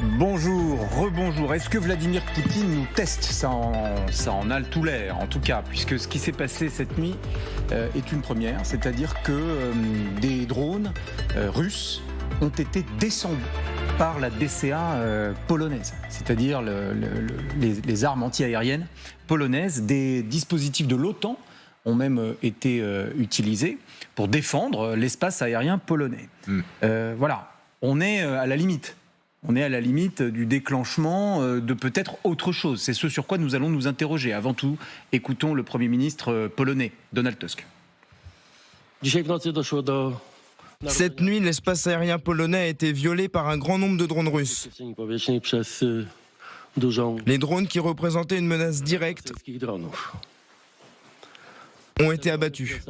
Bonjour, rebonjour. Est-ce que Vladimir Poutine nous teste ? Ça en a tout l'air, en tout cas, puisque ce qui s'est passé cette nuit est une première, c'est-à-dire que des drones russes ont été descendus par la DCA polonaise, c'est-à-dire les armes anti-aériennes polonaises. Des dispositifs de l'OTAN ont même été utilisés pour défendre l'espace aérien polonais. Voilà, on est à la limite. On est à la limite du déclenchement de peut-être autre chose. C'est ce sur quoi nous allons nous interroger. Avant tout, écoutons le Premier ministre polonais, Donald Tusk. Cette nuit, l'espace aérien polonais a été violé par un grand nombre de drones russes. Les drones qui représentaient une menace directe ont été abattus.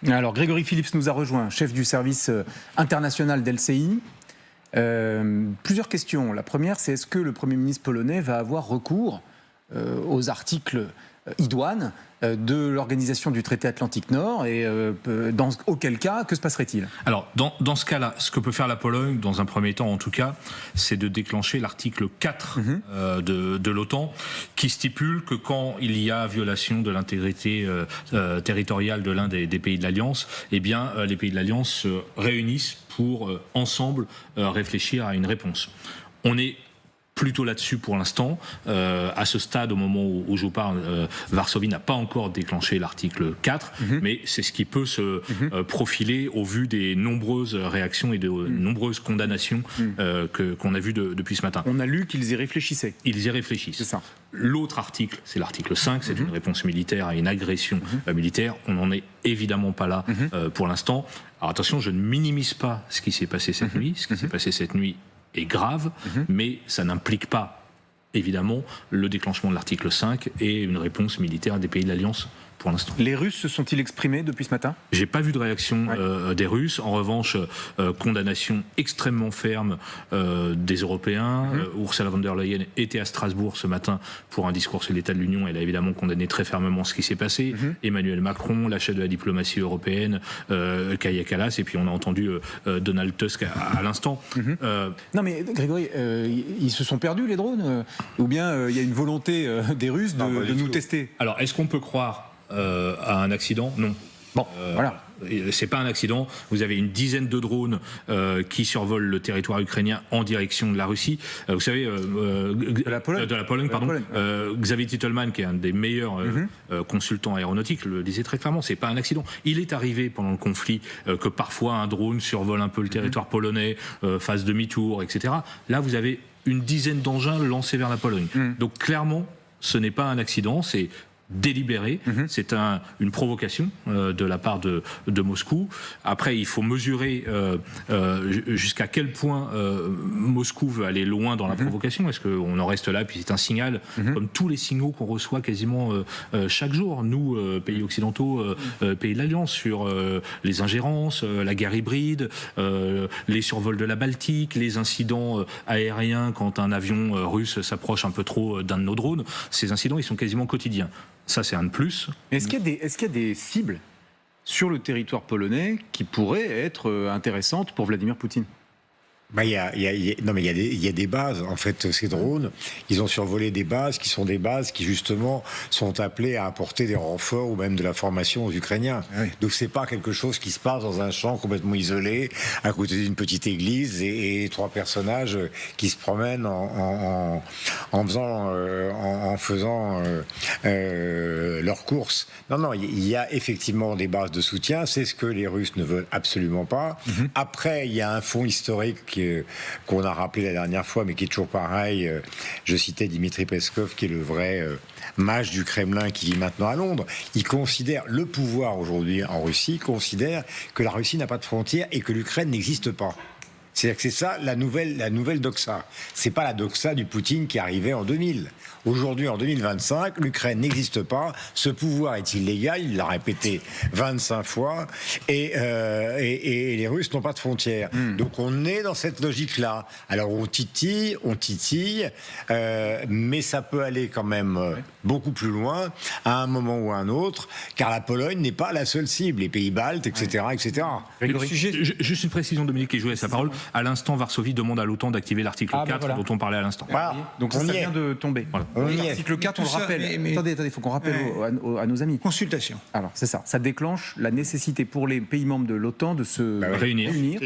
Alors, Grégory Phillips nous a rejoint, chef du service international d'LCI. Plusieurs questions. La première, c'est est-ce que le Premier ministre polonais va avoir recours aux articles idoines de l'Organisation du traité Atlantique Nord et auquel cas, que se passerait-il ? Alors, dans ce cas-là, ce que peut faire la Pologne, dans un premier temps en tout cas, c'est de déclencher l'article 4 de l'OTAN, qui stipule que quand il y a violation de l'intégrité territoriale de l'un des pays de l'Alliance, eh bien, les pays de l'Alliance se réunissent pour ensemble réfléchir à une réponse. On est plutôt là-dessus pour l'instant. À ce stade, au moment où je vous parle, Varsovie n'a pas encore déclenché l'article 4, mais c'est ce qui peut se profiler au vu des nombreuses réactions et de nombreuses condamnations qu'on a vues depuis ce matin. On a lu qu'ils y réfléchissaient. Ils y réfléchissent. C'est ça. L'autre article, c'est l'article 5, c'est une réponse militaire à une agression militaire. On n'en est évidemment pas là pour l'instant. Alors attention, je ne minimise pas ce qui s'est passé cette nuit. Ce qui s'est passé cette nuit est grave, mais ça n'implique pas, évidemment, le déclenchement de l'article 5 et une réponse militaire des pays de l'Alliance pour l'instant. Les Russes se sont-ils exprimés depuis ce matin ? J'ai pas vu de réaction des Russes. En revanche, condamnation extrêmement ferme des Européens. Ursula von der Leyen était à Strasbourg ce matin pour un discours sur l'état de l'Union. Elle a évidemment condamné très fermement ce qui s'est passé. Emmanuel Macron, la chef de la diplomatie européenne, Kaja Kallas, et puis on a entendu Donald Tusk à l'instant. Non mais Grégory, ils se sont perdus les drones ou bien il y a une volonté des Russes de nous tester ? Alors, est-ce qu'on peut croire à un accident ? Non. Bon, voilà. C'est pas un accident. Vous avez une dizaine de drones qui survolent le territoire ukrainien en direction de la Russie. Vous savez, de la Pologne, pardon. Xavier Titelman, qui est un des meilleurs consultants aéronautiques, le disait très clairement. C'est pas un accident. Il est arrivé pendant le conflit que parfois un drone survole un peu le territoire polonais, fasse demi-tour, etc. Là, vous avez une dizaine d'engins lancés vers la Pologne. Donc clairement, ce n'est pas un accident. C'est délibéré, c'est une provocation de la part de Moscou. Après, il faut mesurer jusqu'à quel point Moscou veut aller loin dans la provocation. Est-ce qu'on en reste là, puis c'est un signal, comme tous les signaux qu'on reçoit quasiment chaque jour, nous, pays occidentaux, pays de l'Alliance, sur les ingérences, la guerre hybride, les survols de la Baltique, les incidents aériens quand un avion russe s'approche un peu trop d'un de nos drones. Ces incidents, ils sont quasiment quotidiens. Ça, c'est un de plus. Est-ce qu'il y a des cibles sur le territoire polonais qui pourraient être intéressantes pour Vladimir Poutine ? Il y a des bases. En fait, ces drones, ils ont survolé des bases qui sont des bases qui, justement, sont appelées à apporter des renforts ou même de la formation aux Ukrainiens. Oui. Donc, c'est pas quelque chose qui se passe dans un champ complètement isolé, à côté d'une petite église et trois personnages qui se promènent en faisant leurs courses. Non, il y a effectivement des bases de soutien. C'est ce que les Russes ne veulent absolument pas. Après, il y a un fond historique qu'on a rappelé la dernière fois, mais qui est toujours pareil. Je citais Dimitri Peskov, qui est le vrai mage du Kremlin, qui vit maintenant à Londres. Il considère, le pouvoir aujourd'hui en Russie, considère que la Russie n'a pas de frontières et que l'Ukraine n'existe pas. C'est-à-dire que c'est ça la nouvelle doxa. C'est pas la doxa du Poutine qui arrivait en 2000. Aujourd'hui, en 2025, l'Ukraine n'existe pas. Ce pouvoir est illégal. Il l'a répété 25 fois. Et les Russes n'ont pas de frontières. Donc on est dans cette logique-là. Alors on titille, mais ça peut aller quand même beaucoup plus loin à un moment ou à un autre, car la Pologne n'est pas la seule cible. Les pays baltes, etc., etc. Juste une précision, Dominique, qui jouait sa parole. à l'instant, Varsovie demande à l'OTAN d'activer l'article 4 dont on parlait à l'instant. Voilà. Donc ça vient de tomber. Voilà. L'article 4, on le rappelle. Attendez, il faut qu'on rappelle à nos amis. Consultation. Alors, c'est ça. Ça déclenche la nécessité pour les pays membres de l'OTAN de se réunir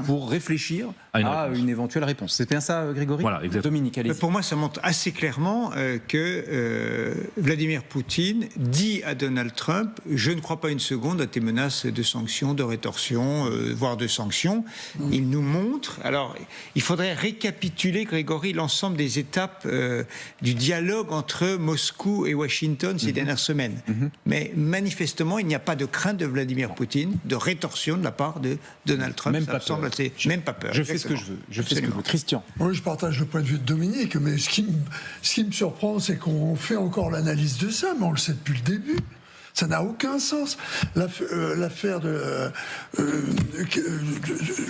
pour réfléchir à une éventuelle réponse. C'est bien ça, Grégory ? Voilà, exactement. Dominique, allez-y. Pour moi, ça montre assez clairement que Vladimir Poutine dit à Donald Trump « Je ne crois pas une seconde à tes menaces de sanctions, de rétorsion, voire de sanctions. » Il nous montre... Alors, il faudrait récapituler, Grégory, l'ensemble des étapes du dialogue entre Moscou et Washington ces dernières semaines. Mais manifestement, il n'y a pas de crainte de Vladimir Poutine, de rétorsion de la part de Donald Trump. Même Ça pas me semble peur. assez... Même pas peur. Je fais ce que je veux. Je fais ce que je veux. Christian. Oui, je partage le point de vue de Dominique, mais ce qui me surprend, c'est qu'on fait encore l'analyse de ça, mais on le sait depuis le début. Ça n'a aucun sens. L'affaire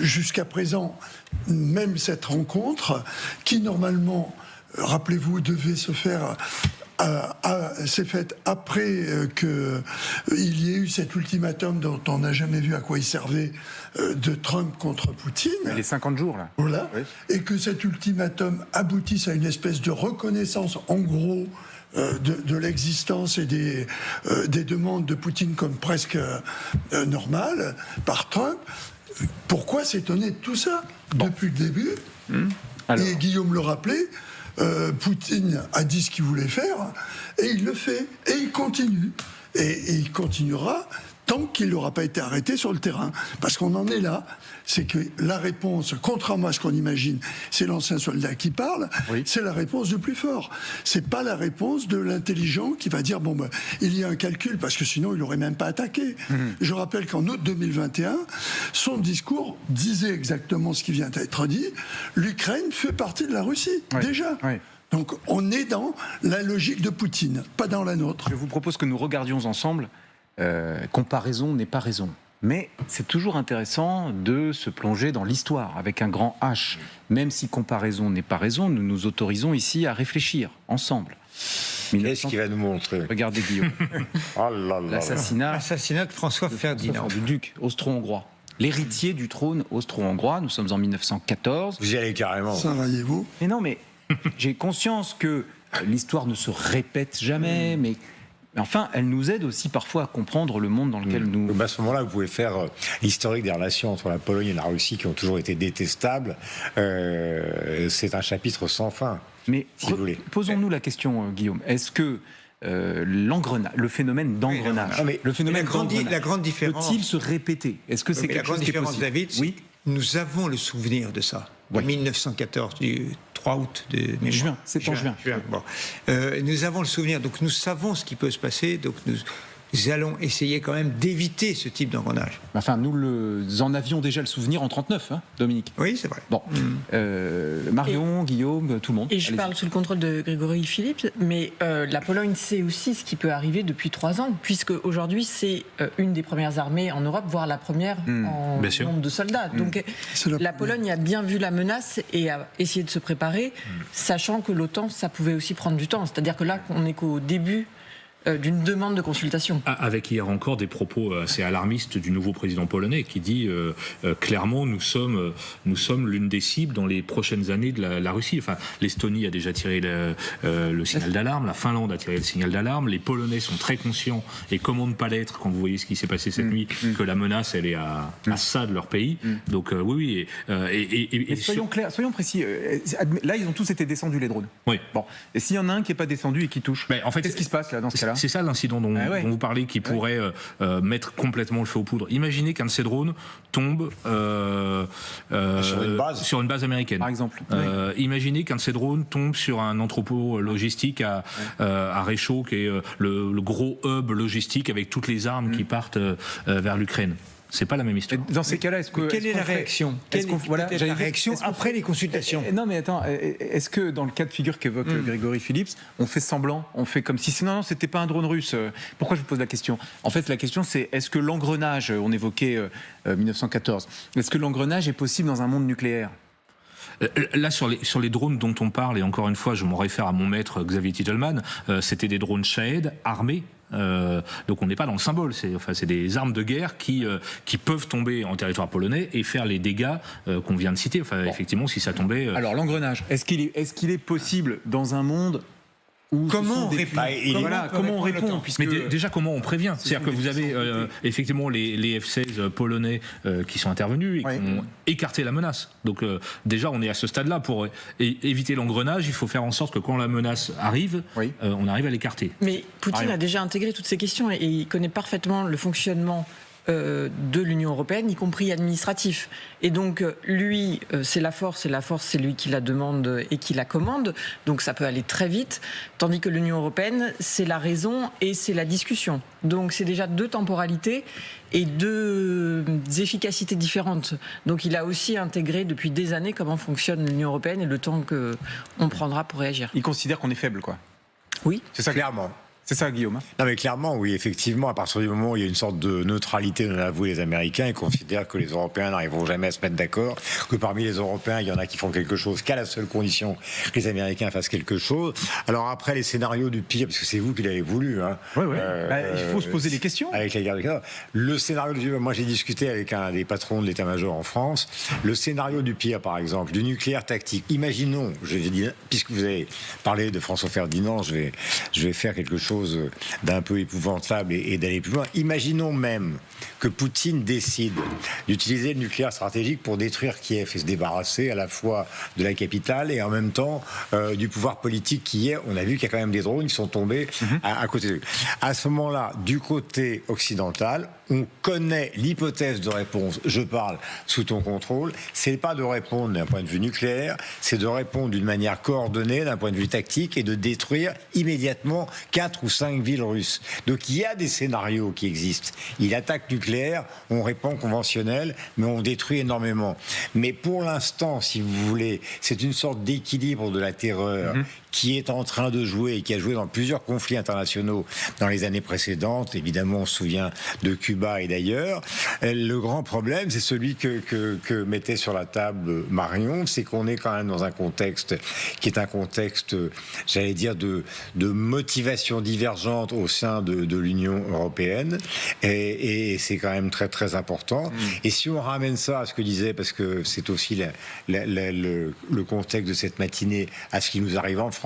jusqu'à présent, même cette rencontre, qui normalement, rappelez-vous, devait se faire... s'est faite après qu'il y ait eu cet ultimatum dont on n'a jamais vu à quoi il servait de Trump contre Poutine. Les 50 jours, là. Voilà. Oui. Et que cet ultimatum aboutisse à une espèce de reconnaissance, en gros, de l'existence et des demandes de Poutine comme presque normales par Trump. Pourquoi s'étonner de tout ça depuis le début Alors. Et Guillaume le rappelait, Poutine a dit ce qu'il voulait faire et il le fait et il continue et il continuera tant qu'il n'aura pas été arrêté sur le terrain, parce qu'on en est là. C'est que la réponse, contrairement à ce qu'on imagine, c'est l'ancien soldat qui parle, c'est la réponse du plus fort. C'est pas la réponse de l'intelligent qui va dire bon ben il y a un calcul parce que sinon il n'aurait même pas attaqué. Je rappelle qu'en août 2021, son discours disait exactement ce qui vient d'être dit. L'Ukraine fait partie de la Russie déjà. Oui. Donc on est dans la logique de Poutine, pas dans la nôtre. Je vous propose que nous regardions ensemble. Comparaison n'est pas raison. Mais c'est toujours intéressant de se plonger dans l'histoire avec un grand H. Même si comparaison n'est pas raison, nous nous autorisons ici à réfléchir ensemble. Qu'est-ce qu'il va nous montrer ? Regardez Guillaume. Oh là là. Assassinat de François Ferdinand. Du duc austro-hongrois. L'héritier du trône austro-hongrois. Nous sommes en 1914. Vous y allez carrément. Sarajevo. Mais non, mais j'ai conscience que l'histoire ne se répète jamais, mais enfin, elle nous aide aussi parfois à comprendre le monde dans lequel nous... À ce moment-là, vous pouvez faire l'historique des relations entre la Pologne et la Russie qui ont toujours été détestables. C'est un chapitre sans fin. Mais si vous voulez. Posons-nous la question, Guillaume. Est-ce que le phénomène d'engrenage, La grande différence... peut-il se répéter ? Est-ce que c'est quelque chose qui est possible ? David, oui. Nous avons le souvenir de ça. En 1914, du 3 août de juin. C'est en juin. Bon. Nous avons le souvenir, donc nous savons ce qui peut se passer, donc nous allons essayer quand même d'éviter ce type d'engrenage. Enfin, nous en avions déjà le souvenir en 1939, hein, Dominique. Oui, c'est vrai. Bon, Marion, Guillaume, tout le monde. Et je parle sous le contrôle de Grégory Phillips, mais la Pologne sait aussi ce qui peut arriver depuis 3 ans, puisque aujourd'hui c'est une des premières armées en Europe, voire la première en nombre de soldats. Donc la Pologne a bien vu la menace et a essayé de se préparer, sachant que l'OTAN, ça pouvait aussi prendre du temps. C'est-à-dire que là, on n'est qu'au début d'une demande de consultation. Avec hier encore des propos assez alarmistes du nouveau président polonais qui dit clairement nous sommes l'une des cibles dans les prochaines années de la Russie. Enfin, l'Estonie a déjà tiré le signal d'alarme, la Finlande a tiré le signal d'alarme, les Polonais sont très conscients, et comment ne pas l'être quand vous voyez ce qui s'est passé cette nuit, que la menace elle est à ça de leur pays. Donc oui. Et soyons clairs, soyons précis. Là, ils ont tous été descendus, les drones. Oui. Bon. Et s'il y en a un qui n'est pas descendu et qui touche, en fait, qu'est-ce qui se passe là dans ce cas-là ? C'est ça l'incident dont vous parlez qui pourrait mettre complètement le feu aux poudres. Imaginez qu'un de ces drones tombe sur une base américaine. Par exemple. Imaginez qu'un de ces drones tombe sur un entrepôt logistique à Réchaud, qui est le gros hub logistique avec toutes les armes qui partent vers l'Ukraine. C'est pas la même histoire. Dans ces cas-là, quelle est la réaction ? Quelle est la réaction après les consultations ? Non, mais attends, est-ce que dans le cas de figure qu'évoque Grégory Phillips, on fait semblant, on fait comme si non, c'était pas un drone russe. Pourquoi je vous pose la question ? En fait, la question c'est est-ce que l'engrenage, on évoquait 1914, est-ce que l'engrenage est possible dans un monde nucléaire ? Là, sur les drones dont on parle, et encore une fois, je m'en réfère à mon maître Xavier Titelman, c'était des drones Shahed armés. Donc on n'est pas dans le symbole. C'est des armes de guerre qui peuvent tomber en territoire polonais et faire les dégâts qu'on vient de citer. Effectivement, si ça tombait. Alors l'engrenage, est-ce qu'il est possible dans un monde où comment on répond comment on répond puisque... Mais déjà, comment on prévient? C'est-à-dire que vous avez effectivement les F-16 polonais qui sont intervenus et qui ont écarté la menace. Donc déjà, on est à ce stade-là. Pour éviter l'engrenage, il faut faire en sorte que quand la menace arrive, on arrive à l'écarter. Mais Poutine a déjà intégré toutes ces questions et il connaît parfaitement le fonctionnement de l'Union européenne, y compris administratif. Et donc, lui, c'est la force, c'est lui qui la demande et qui la commande, donc ça peut aller très vite, tandis que l'Union européenne, c'est la raison et c'est la discussion. Donc c'est déjà 2 temporalités et 2 efficacités différentes. Donc il a aussi intégré depuis des années comment fonctionne l'Union européenne et le temps qu'on prendra pour réagir. Il considère qu'on est faible, quoi. Oui. C'est ça, clairement. C'est ça, Guillaume? Non, mais clairement, oui, effectivement, à partir du moment où il y a une sorte de neutralité dont avouent les Américains, ils considèrent que les Européens n'arriveront jamais à se mettre d'accord, que parmi les Européens, il y en a qui font quelque chose qu'à la seule condition que les Américains fassent quelque chose. Alors après, les scénarios du pire, parce que c'est vous qui l'avez voulu, hein. Il faut se poser des questions. Avec la guerre du Qatar. Le scénario du pire, moi j'ai discuté avec un des patrons de l'état-major en France. Le scénario du pire, par exemple, du nucléaire tactique. Imaginons, je vais dire, puisque vous avez parlé de François Ferdinand, je vais faire quelque chose d'un peu épouvantable et d'aller plus loin. Imaginons même que Poutine décide d'utiliser le nucléaire stratégique pour détruire Kiev et se débarrasser à la fois de la capitale et en même temps du pouvoir politique qui est. On a vu qu'il y a quand même des drones qui sont tombés à côté de lui. À ce moment-là, du côté occidental, on connaît l'hypothèse de réponse. Je parle sous ton contrôle. C'est pas de répondre d'un point de vue nucléaire, c'est de répondre d'une manière coordonnée d'un point de vue tactique et de détruire immédiatement 4 ou 5 villes russes. Donc il y a des scénarios qui existent. Il attaque nucléaire, on répond conventionnel, mais on détruit énormément. Mais pour l'instant, si vous voulez, c'est une sorte d'équilibre de la terreur qui est en train de jouer et qui a joué dans plusieurs conflits internationaux dans les années précédentes. Évidemment, on se souvient de Cuba et d'ailleurs. Le grand problème, c'est celui que mettait sur la table Marion, c'est qu'on est quand même dans un contexte qui est un contexte, j'allais dire, de motivation divergente au sein de l'Union européenne. Et c'est quand même très, très important. Et si on ramène ça à ce que disait, parce que c'est aussi le contexte de cette matinée, à ce qui nous arrive en France,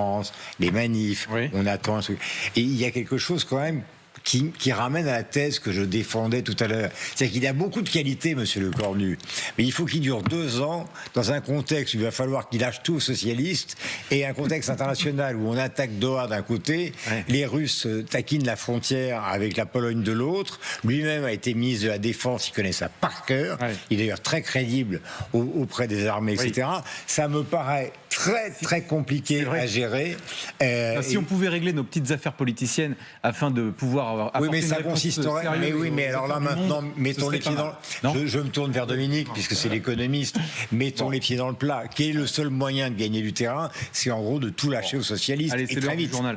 les manifs, on attend un truc. Et il y a quelque chose quand même qui ramène à la thèse que je défendais tout à l'heure. C'est qu'il a beaucoup de qualités, monsieur Le Cornu, mais il faut qu'il dure 2 ans dans un contexte où il va falloir qu'il lâche tout aux socialistes et un contexte international où on attaque Doha d'un côté, les Russes taquinent la frontière avec la Pologne de l'autre. Lui-même a été ministre de la Défense, il connaît ça par cœur. Il est d'ailleurs très crédible auprès des armées, etc. Ça me paraît très, très compliqué à gérer. Si on pouvais régler nos petites affaires politiciennes afin de pouvoir oui, mais ça consisterait. Mais oui, mais alors là maintenant, mettons les pieds dans. Je me tourne vers Dominique puisque c'est l'économiste. Mettons les pieds dans le plat. Quel est le seul moyen de gagner du terrain? C'est en gros de tout lâcher aux socialistes et très vite.